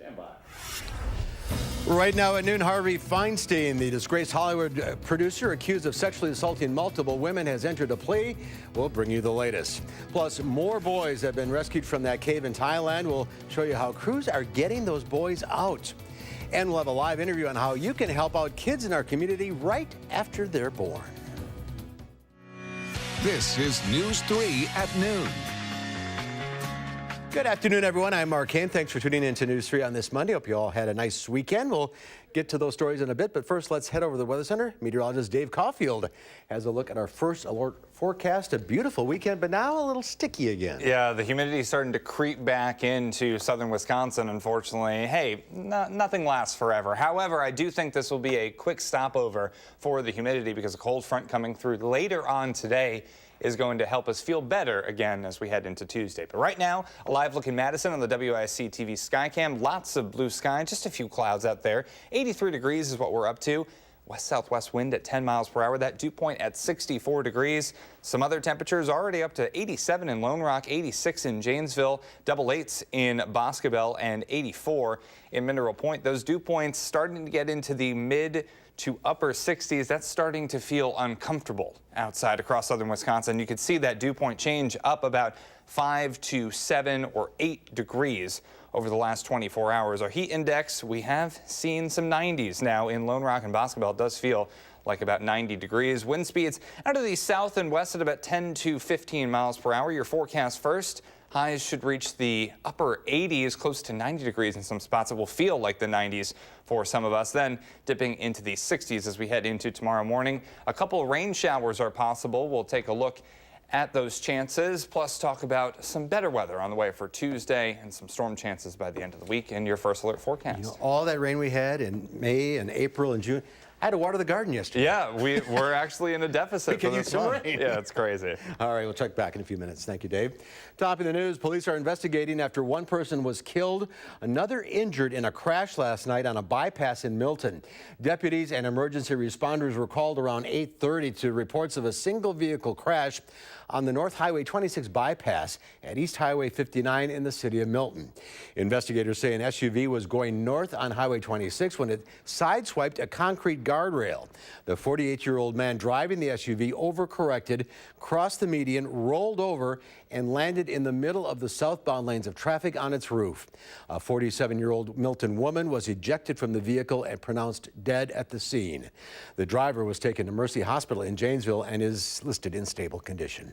Stand by. Right now at noon, Harvey Feinstein, the disgraced Hollywood producer accused of sexually assaulting multiple women, has entered a plea. We'll bring you the latest. Plus, more boys have been rescued from that cave in Thailand. We'll show you how crews are getting those boys out. And we'll have a live interview on how you can help out kids in our community right after they're born. This is News 3 at noon. Good afternoon, everyone. I'm Mark Kane. Thanks for tuning in to News 3 on this Monday. Hope you all had a nice weekend. We'll get to those stories in a bit, but first let's head over to the Weather Center. Meteorologist Dave Caulfield has a look at our first alert forecast. A beautiful weekend, but now a little sticky again. Yeah, the humidity is starting to creep back into southern Wisconsin, unfortunately. Hey, nothing lasts forever. However, I do think this will be a quick stopover for the humidity because a cold front coming through later on today is going to help us feel better again as we head into Tuesday. But right now, a live look in Madison on the WISC-TV Skycam. Lots of blue sky, just a few clouds out there. 83 degrees is what we're up to. West-southwest wind at 10 miles per hour. That dew point at 64 degrees. Some other temperatures already up to 87 in Lone Rock, 86 in Janesville, double eights in Boscobel, and 84 in Mineral Point. Those dew points starting to get into the mid to upper 60s. That's starting to feel uncomfortable outside across southern Wisconsin. You can see that dew point change up about 5 to 7 or 8 degrees over the last 24 hours. Our heat index, we have seen some 90s now in Lone Rock and Boscobel. It does feel like about 90 degrees. Wind speeds out of the south and west at about 10 to 15 miles per hour. Your forecast first. Highs should reach the upper 80s, close to 90 degrees in some spots. It will feel like the 90s for some of us, then dipping into the 60s as we head into tomorrow morning. A couple of rain showers are possible. We'll take a look at those chances, plus talk about some better weather on the way for Tuesday and some storm chances by the end of the week in your first alert forecast. You know, all that rain we had in May and April and June. I had to water the garden yesterday. Yeah, we're actually in a deficit for this month. Yeah, it's crazy. All right, we'll check back in a few minutes. Thank you, Dave. Topping the news, police are investigating after one person was killed, another injured in a crash last night on a bypass in Milton. Deputies and emergency responders were called around 8:30 to reports of a single vehicle crash on the North Highway 26 bypass at East Highway 59 in the city of Milton. Investigators say an SUV was going north on Highway 26 when it sideswiped a concrete guardrail. The 48-year-old man driving the SUV overcorrected, crossed the median, rolled over, and landed in the middle of the southbound lanes of traffic on its roof. A 47-year-old Milton woman was ejected from the vehicle and pronounced dead at the scene. The driver was taken to Mercy Hospital in Janesville and is listed in stable condition.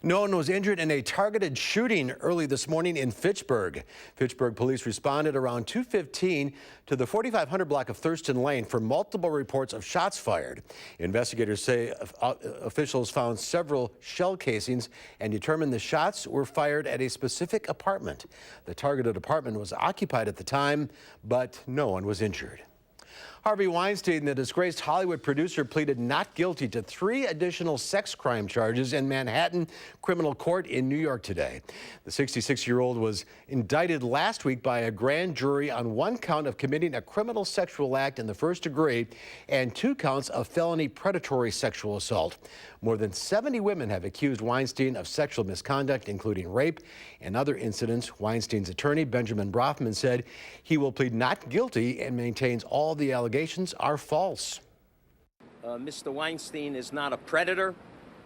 No one was injured in a targeted shooting early this morning in Fitchburg. Fitchburg police responded around 2:15 to the 4500 block of Thurston Lane for multiple reports of shots fired. Investigators say officials found several shell casings and determined the shots were fired at a specific apartment. The targeted apartment was occupied at the time, but no one was injured. Harvey Weinstein, the disgraced Hollywood producer, pleaded not guilty to 3 additional sex crime charges in Manhattan criminal court in New York today. The 66-year-old was indicted last week by a grand jury on 1 count of committing a criminal sexual act in the first degree and 2 counts of felony predatory sexual assault. More than 70 women have accused Weinstein of sexual misconduct, including rape and other incidents. Weinstein's attorney, Benjamin Brofman, said he will plead not guilty and maintains all the allegations are false. Mr. Weinstein is not a predator.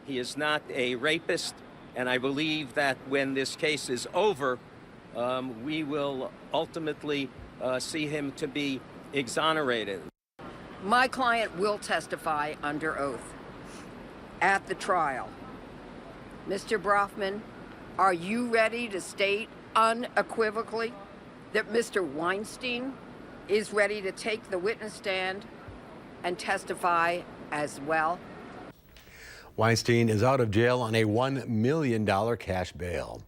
He is not a rapist. And I believe that when this case is over, we will ultimately see him to be exonerated. My client will testify under oath at the trial. Mr. Brofman, are you ready to state unequivocally that Mr. Weinstein is ready to take the witness stand and testify as well? Weinstein is out of jail on a $1 million cash bail.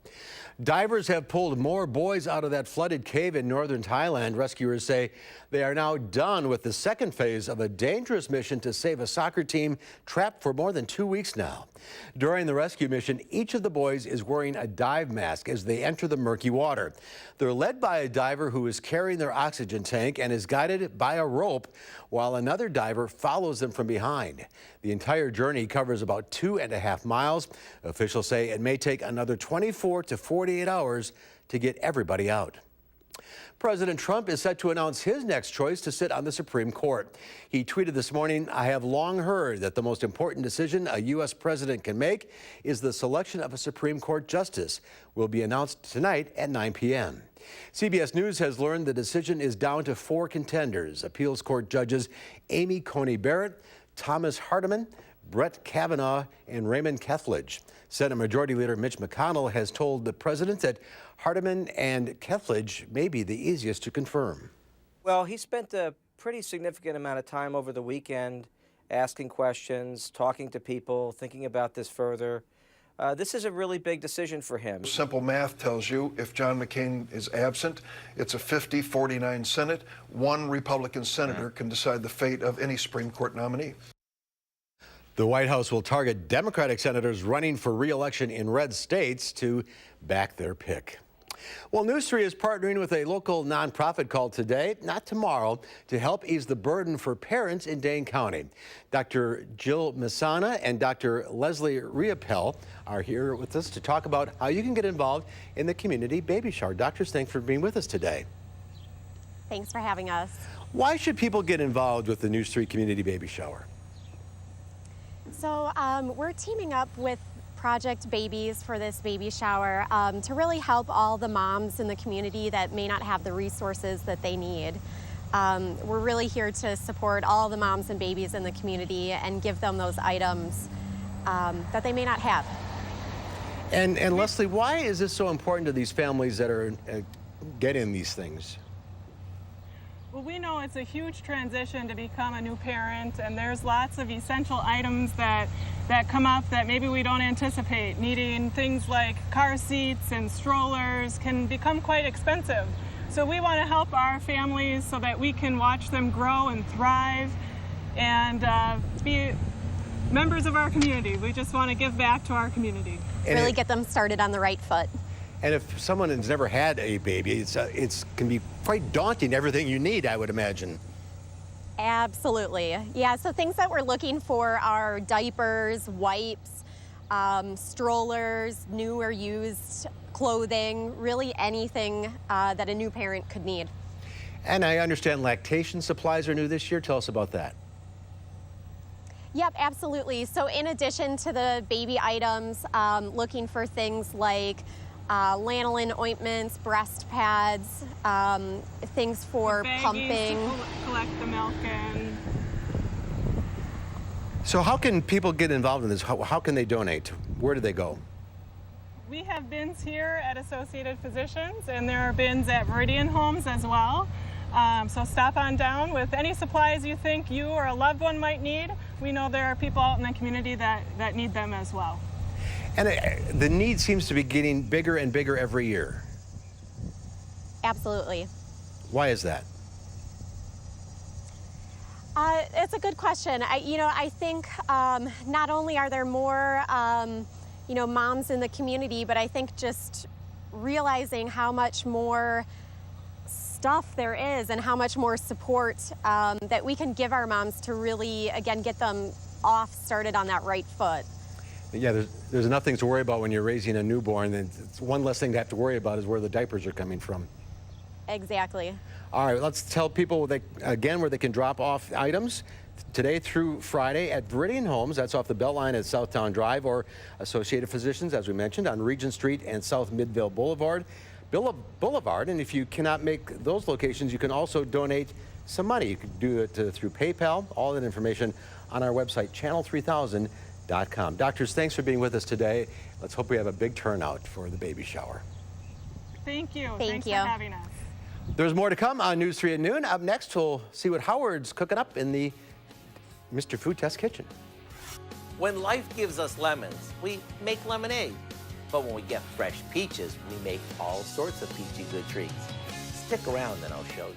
Divers have pulled more boys out of that flooded cave in northern Thailand. Rescuers say they are now done with the second phase of a dangerous mission to save a soccer team trapped for more than 2 weeks now. During the rescue mission, each of the boys is wearing a dive mask as they enter the murky water. They're led by a diver who is carrying their oxygen tank and is guided by a rope, while another diver follows them from behind. The entire journey covers about 2.5 miles. Officials say it may take another 24 to 48 hours to get everybody out. President Trump is set to announce his next choice to sit on the Supreme Court. He tweeted this morning, "I have long heard that the most important decision a U.S. president can make is the selection of a Supreme Court justice. Will be announced tonight at 9 p.m. CBS News has learned the decision is down to 4 contenders: appeals court judges Amy Coney Barrett, Thomas Hardiman, Brett Kavanaugh, and Raymond Kethledge. Senate Majority Leader Mitch McConnell has told the president that Hardiman and Kethledge may be the easiest to confirm. Well, he spent a pretty significant amount of time over the weekend asking questions, talking to people, thinking about this further. This is a really big decision for him. Simple math tells you if John McCain is absent, it's a 50-49 Senate. One Republican senator can decide the fate of any Supreme Court nominee. The White House will target Democratic senators running for re-election in red states to back their pick. Well, News 3 is partnering with a local nonprofit called Today, Not Tomorrow, to help ease the burden for parents in Dane County. Dr. Jill Misana and Dr. Leslie Riopel are here with us to talk about how you can get involved in the community baby shower. Doctors, thanks for being with us today. Thanks for having us. Why should people get involved with the News 3 community baby shower? So we're teaming up with Project Babies for this baby shower to really help all the moms in the community that may not have the resources that they need. We're really here to support all the moms and babies in the community and give them those items that they may not have. And Leslie, why is this so important to these families that are getting these things? Well, we know it's a huge transition to become a new parent, and there's lots of essential items that come up that maybe we don't anticipate. Needing things like car seats and strollers can become quite expensive. So we want to help our families so that we can watch them grow and thrive and be members of our community. We just want to give back to our community. And really get them started on the right foot. And if someone has never had a baby, it can be quite daunting, everything you need, I would imagine. Absolutely. Yeah, so things that we're looking for are diapers, wipes, strollers, new or used clothing, really anything that a new parent could need. And I understand lactation supplies are new this year. Tell us about that. Yep, absolutely. So in addition to the baby items, looking for things like lanolin ointments, breast pads, things for pumping. To collect the milk in. So how can people get involved in this? How can they donate? Where do they go? We have bins here at Associated Physicians, and there are bins at Meridian Homes as well. So stop on down with any supplies you think you or a loved one might need. We know there are people out in the community that need them as well. And the need seems to be getting bigger and bigger every year. Absolutely. Why is that? It's a good question. I think not only are there more, moms in the community, but I think just realizing how much more stuff there is and how much more support that we can give our moms to really, again, get them started on that right foot. Yeah, there's enough things to worry about when you're raising a newborn. And it's one less thing to have to worry about is where the diapers are coming from. Exactly. All right, let's tell people where they can drop off items today through Friday at Meridian Homes. That's off the Beltline at Southtown Drive, or Associated Physicians, as we mentioned, on Regent Street and South Midvale Boulevard. And if you cannot make those locations, you can also donate some money. You can do it through PayPal. All that information on our website, channel3000.com. Doctors, thanks for being with us today. Let's hope we have a big turnout for the baby shower. Thank you. Thanks for having us. There's more to come on News 3 at noon. Up next, we'll see what Howard's cooking up in the Mr. Food Test kitchen. When life gives us lemons, we make lemonade. But when we get fresh peaches, we make all sorts of peachy good treats. Stick around and I'll show you.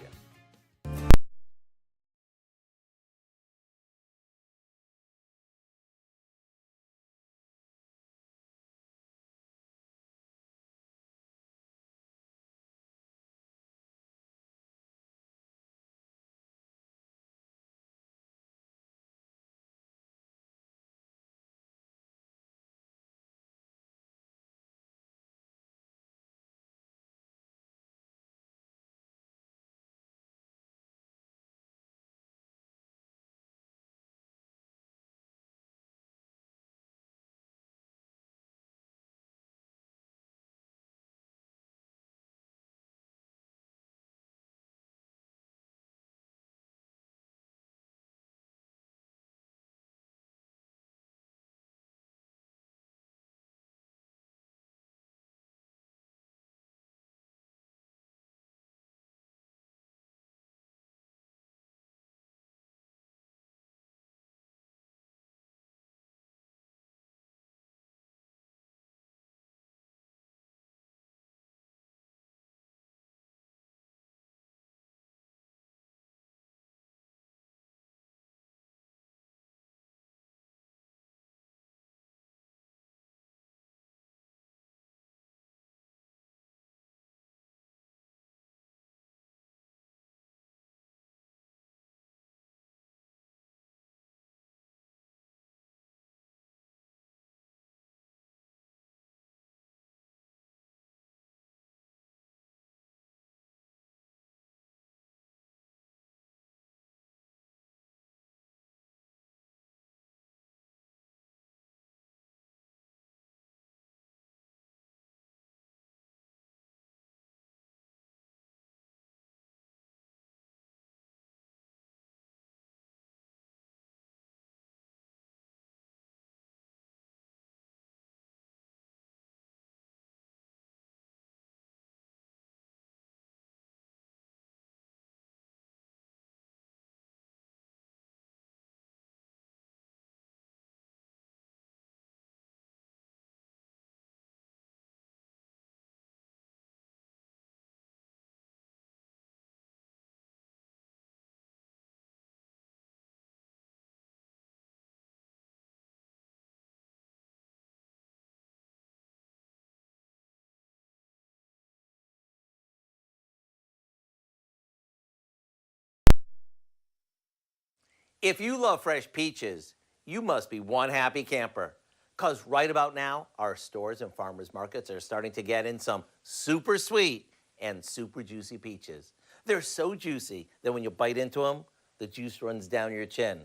If you love fresh peaches, you must be one happy camper. Because right about now, our stores and farmers markets are starting to get in some super sweet and super juicy peaches. They're so juicy that when you bite into them, the juice runs down your chin.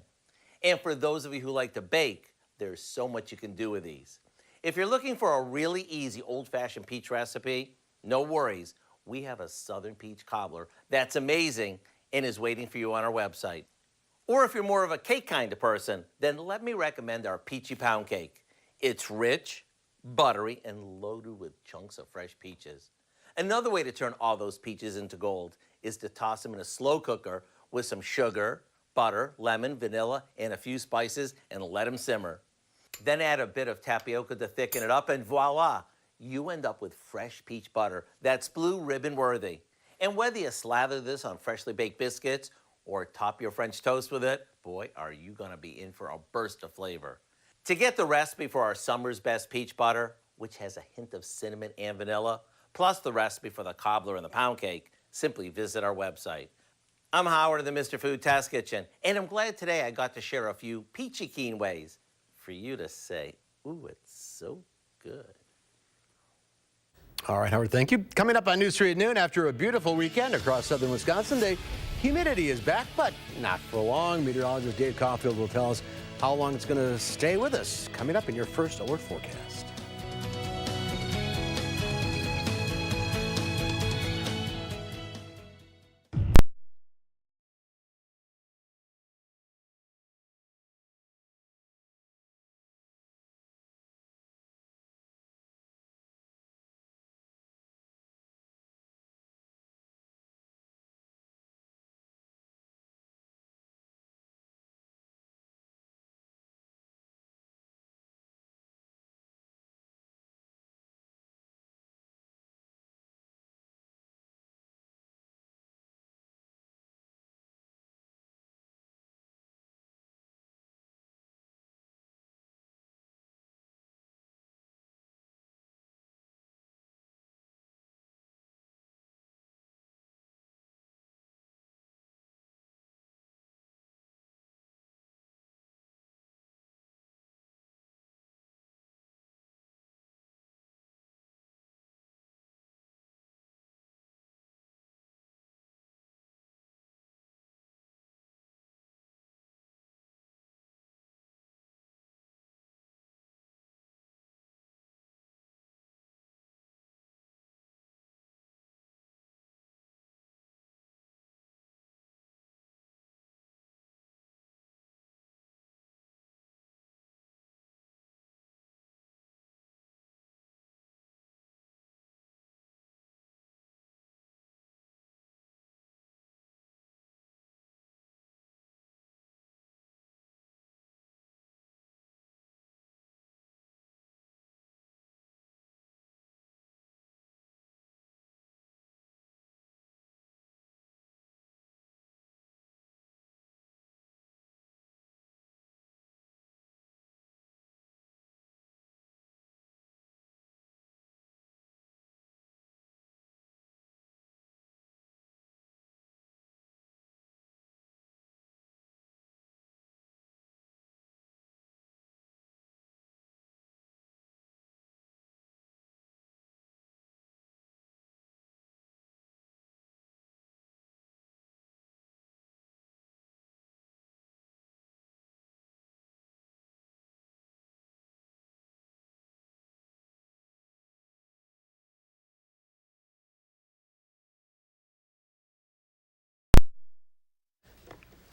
And for those of you who like to bake, there's so much you can do with these. If you're looking for a really easy old-fashioned peach recipe, no worries. We have a southern peach cobbler that's amazing and is waiting for you on our website. Or if you're more of a cake kind of person, then let me recommend our peachy pound cake. It's rich, buttery, and loaded with chunks of fresh peaches. Another way to turn all those peaches into gold is to toss them in a slow cooker with some sugar, butter, lemon, vanilla, and a few spices and let them simmer. Then add a bit of tapioca to thicken it up and voila, you end up with fresh peach butter that's blue ribbon worthy. And whether you slather this on freshly baked biscuits or top your French toast with it, boy, are you gonna be in for a burst of flavor. To get the recipe for our summer's best peach butter, which has a hint of cinnamon and vanilla, plus the recipe for the cobbler and the pound cake, simply visit our website. I'm Howard of the Mr. Food Test Kitchen, and I'm glad today I got to share a few peachy keen ways for you to say, ooh, it's so good. All right, Howard, thank you. Coming up on News 3 at noon, after a beautiful weekend across southern Wisconsin, the humidity is back, but not for long. Meteorologist Dave Caulfield will tell us how long it's going to stay with us. Coming up in your first alert forecast.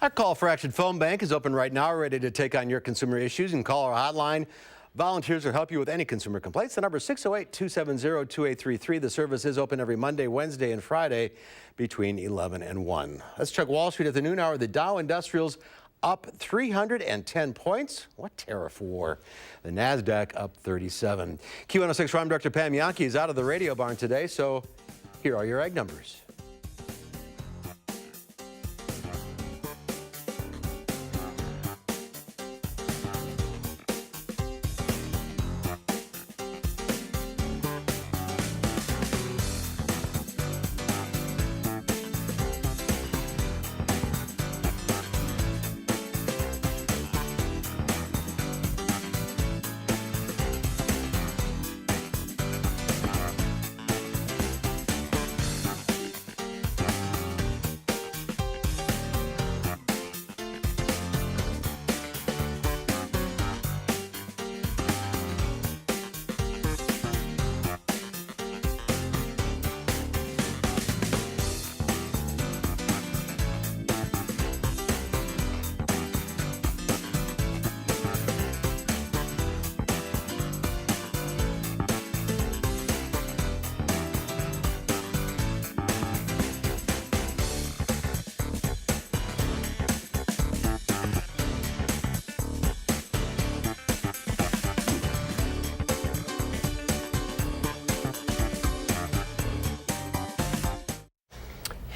Our Call for Action phone bank is open right now, ready to take on your consumer issues. And call our hotline. Volunteers will help you with any consumer complaints. The number is 608-270-2833. The service is open every Monday, Wednesday, and Friday between 11 and 1. Let's check Wall Street at the noon hour. The Dow Industrials up 310 points. What tariff war? The NASDAQ up 37. Q106 Farm Director Pam Yankee is out of the radio barn today, so here are your egg numbers.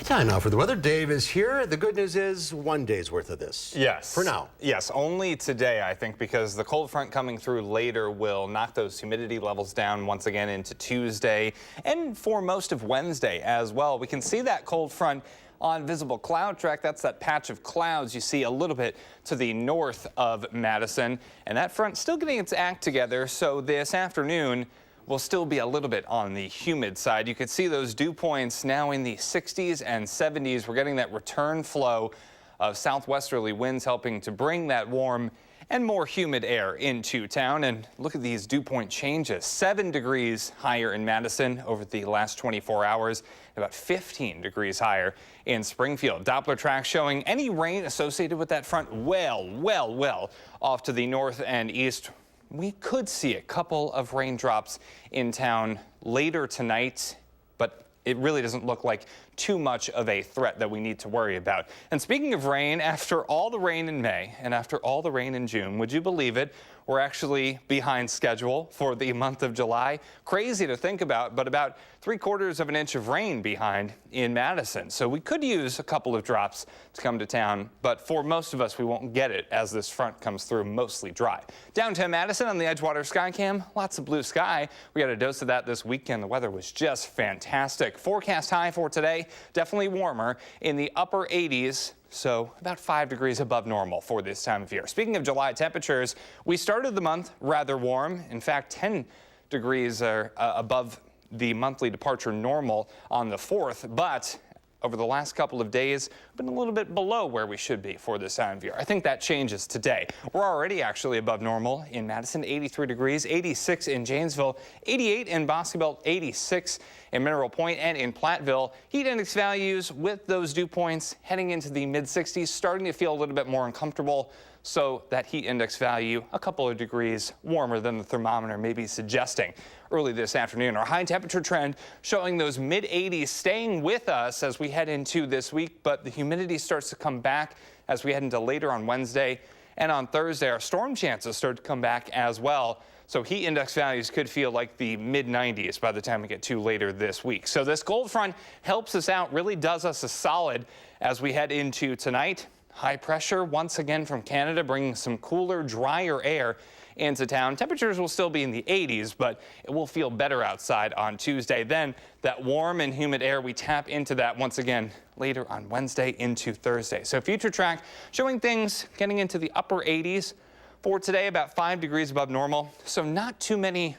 Time now for the weather. Dave is here. The good news is 1 day's worth of this. Yes. For now. Yes, only today, I think, because the cold front coming through later will knock those humidity levels down once again into Tuesday and for most of Wednesday as well. We can see that cold front on visible cloud track. That's that patch of clouds you see a little bit to the north of Madison. And that front still getting its act together. So this afternoon, will still be a little bit on the humid side. You could see those dew points now in the 60s and 70s. We're getting that return flow of southwesterly winds helping to bring that warm and more humid air into town. And look at these dew point changes. 7 degrees higher in Madison over the last 24 hours, about 15 degrees higher in Springfield. Doppler track showing any rain associated with that front well off to the north and east. We could see a couple of raindrops in town later tonight, but it really doesn't look like too much of a threat that we need to worry about. And speaking of rain, after all the rain in May and after all the rain in June, would you believe it? We're actually behind schedule for the month of July. Crazy to think about, but about 3/4 of an inch of rain behind in Madison. So we could use a couple of drops to come to town, but for most of us, we won't get it as this front comes through mostly dry. Downtown Madison on the Edgewater Skycam, lots of blue sky. We got a dose of that this weekend. The weather was just fantastic. Forecast high for today, definitely warmer in the upper 80s. So about 5 degrees above normal for this time of year. Speaking of July temperatures, we started the month rather warm. In fact, 10 degrees are above the monthly departure normal on the 4th, but over the last couple of days, been a little bit below where we should be for this time of year. I think that changes today. We're already actually above normal in Madison, 83 degrees, 86 in Janesville, 88 in Bosque Belt, 86 in Mineral Point and in Platteville. Heat index values with those dew points heading into the mid-60s, starting to feel a little bit more uncomfortable. So that heat index value a couple of degrees warmer than the thermometer may be suggesting early this afternoon. Our high temperature trend showing those mid-80s staying with us as we head into this week, but the humidity starts to come back as we head into later on Wednesday and on Thursday. Our storm chances start to come back as well. So heat index values could feel like the mid-90s by the time we get to later this week. So this cold front helps us out, really does us a solid as we head into tonight. High pressure once again from Canada, bringing some cooler, drier air into town. Temperatures will still be in the 80s, but it will feel better outside on Tuesday. Then that warm and humid air, we tap into that once again later on Wednesday into Thursday. So future track showing things getting into the upper 80s. For today, about 5 degrees above normal. So not too many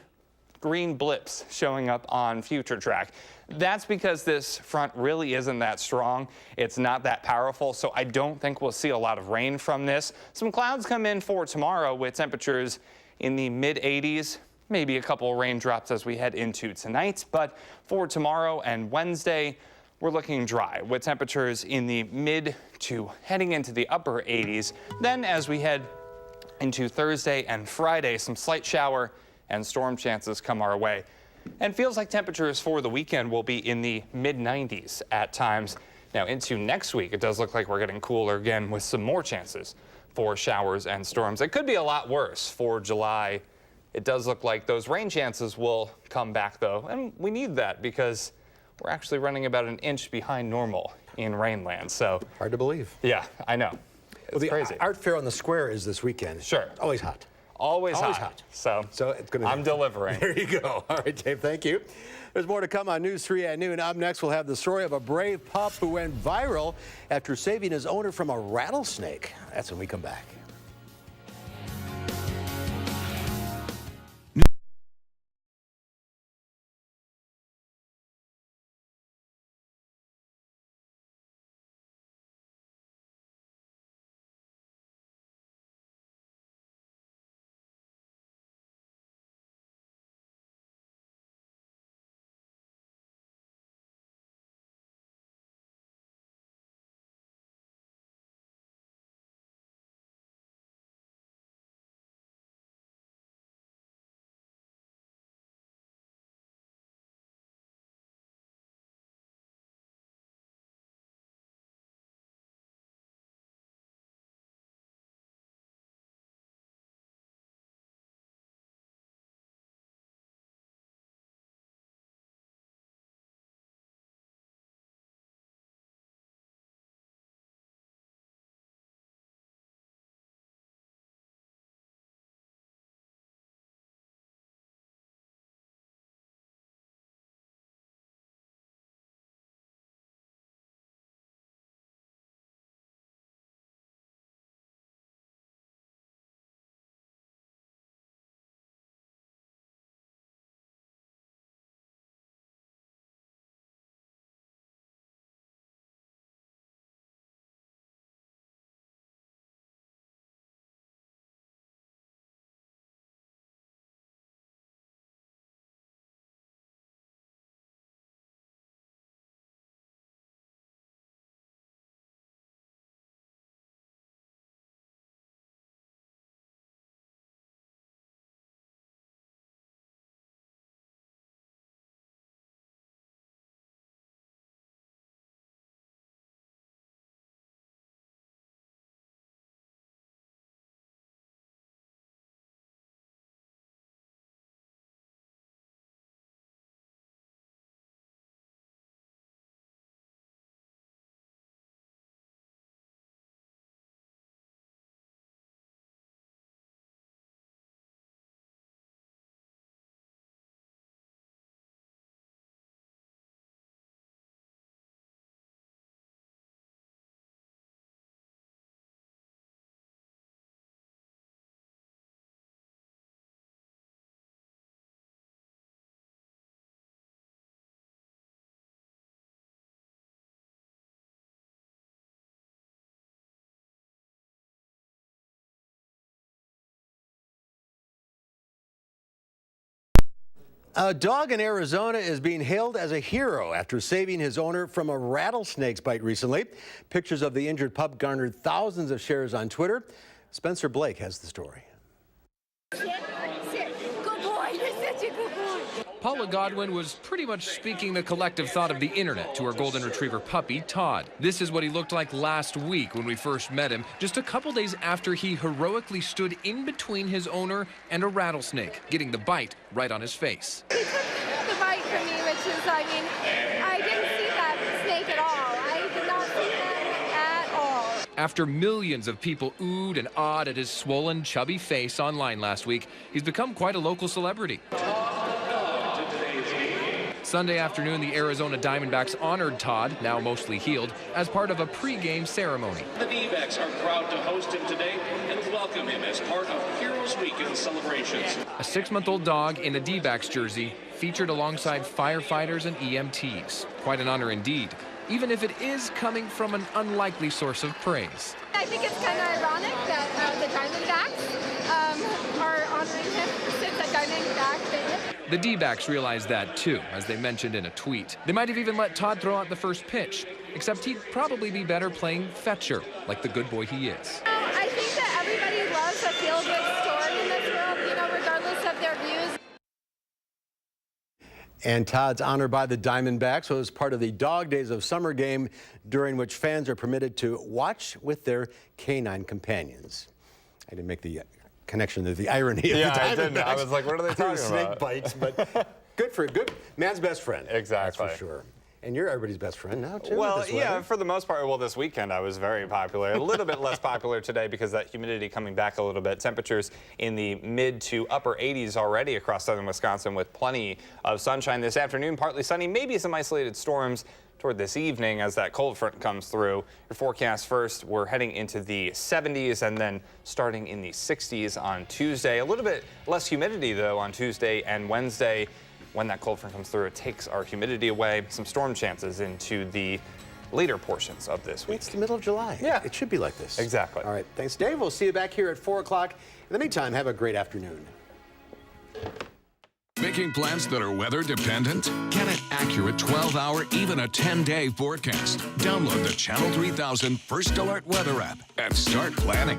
green blips showing up on future track. That's because this front really isn't that strong. It's not that powerful, so I don't think we'll see a lot of rain from this. Some clouds come in for tomorrow with temperatures in the mid-80s, maybe a couple of raindrops as we head into tonight. But for tomorrow and Wednesday, we're looking dry with temperatures in the mid to heading into the upper 80s. Then as we head into Thursday and Friday, some slight shower and storm chances come our way. And feels like temperatures for the weekend will be in the mid-90s at times. Now into next week, it does look like we're getting cooler again with some more chances for showers and storms. It could be a lot worse for July. It does look like those rain chances will come back though, and we need that because we're actually running about an inch behind normal in Rainland. So hard to believe. Yeah, I know. It's crazy. Art Fair on the Square is this weekend. Sure. Always hot. Always hot. So it's gonna. I'm delivering. There you go. All right, Dave, thank you. There's more to come on News 3 at noon. Up next, we'll have the story of a brave pup who went viral after saving his owner from a rattlesnake. That's when we come back. A dog in Arizona is being hailed as a hero after saving his owner from a rattlesnake's bite recently. Pictures of the injured pup garnered thousands of shares on Twitter. Spencer Blake has the story. Sit. Good boy. You're such a good boy. Paula Godwin was pretty much speaking the collective thought of the internet to her golden retriever puppy, Todd. This is what he looked like last week when we first met him, just a couple days after he heroically stood in between his owner and a rattlesnake, getting the bite right on his face. He took the bite from me, which is, I didn't see that snake at all. I did not see him at all. After millions of people oohed and awed at his swollen, chubby face online last week, he's become quite a local celebrity. Sunday afternoon, the Arizona Diamondbacks honored Todd, now mostly healed, as part of a pregame ceremony. The D-backs are proud to host him today and welcome him as part of Heroes Weekend celebrations. A 6-month-old dog in a D-backs jersey featured alongside firefighters and EMTs. Quite an honor indeed, even if it is coming from an unlikely source of praise. I think it's kind of ironic that the Diamondbacks are honoring him since a Diamondback thing. The D-backs realized that too, as they mentioned in a tweet. They might have even let Todd throw out the first pitch, except he'd probably be better playing fetcher, like the good boy he is. I think that everybody loves a feel-good story in this world, regardless of their views. And Todd's honored by the Diamondbacks was part of the Dog Days of Summer game, during which fans are permitted to watch with their canine companions. I didn't make the connection to the irony of the Diamondbacks. I didn't. I was like, what are they talking about? Snake bites, but good man's best friend. Exactly. That's for sure. And you're everybody's best friend now, too. Well, yeah, for the most part. Well, this weekend I was very popular. A little bit less popular today because that humidity coming back a little bit. Temperatures in the mid to upper 80s already across southern Wisconsin with plenty of sunshine this afternoon. Partly sunny, maybe some isolated storms toward this evening as that cold front comes through. Your forecast first, we're heading into the 70s and then starting in the 60s on Tuesday. A little bit less humidity, though, on Tuesday and Wednesday. When that cold front comes through, it takes our humidity away. Some storm chances into the later portions of this week. It's the middle of July. Yeah. It should be like this. Exactly. All right. Thanks, Dave. We'll see you back here at 4 o'clock. In the meantime, have a great afternoon. Making plans that are weather dependent? Get an accurate 12-hour, even a 10-day forecast. Download the Channel 3000 First Alert Weather app and start planning.